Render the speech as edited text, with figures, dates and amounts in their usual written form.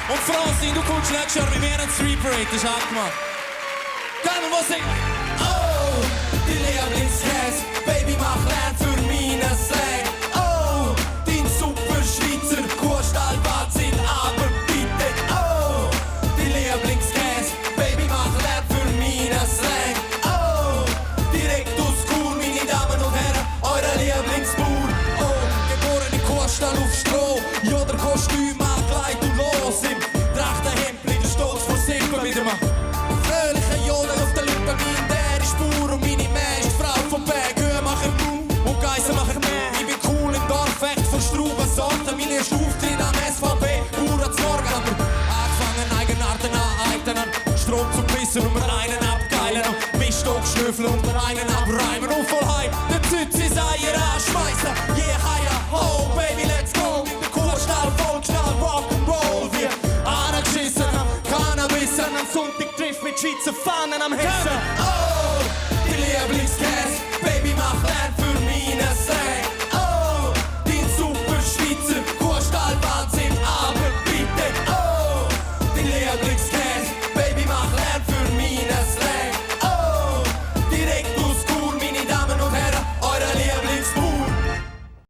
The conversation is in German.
Und Francine, du kommst nächstes Jahr bei mir in die Street Parade, das ist abgemacht. Können wir was singen? Oh, die Lieblingskäse, Baby, mach Lärm für meinen Slang. Oh, dein super Schweizer Kuhstall Wahnsinn, aber bitte. Oh, die Lieblingskäse, Baby, mach Lärm für meinen Slang. Oh, direkt aus Chur, meine Damen und Herren, eure Lieblingsbauer. Oh, geborene Kuhstall auf Stroh, ja, der Kostüm angekleidet und los im Trachtenhemd, der Stolz vor sich, wieder mal. Fröhliche Jodel auf den Lippen, mein der ist Spur und meine Mäh ist die Frau vom Berg. Höhe machen und Geissen machen mehr. Ich bin cool im Dorf, echt von Strauben Sorten. Mein erster Auftritt am SVP, Bauern zu Morgen. Aber angefangen Eigenarten aneignen, Strom zu pissen und mir einen abgeilen. Und Miststock schnüffeln und mir einen abreimen. Und voll heim, der Zützi Eier anschmeißen. Yeah, higher, ho, baby, let's go. Der Kuhstall, Volksstall, Rock'n'Roll. Wir angeschissen am Cannabis. Am Sonntag trifft mit Schweizer Fahnen am Hessen. Oh, die Lieblingskäse.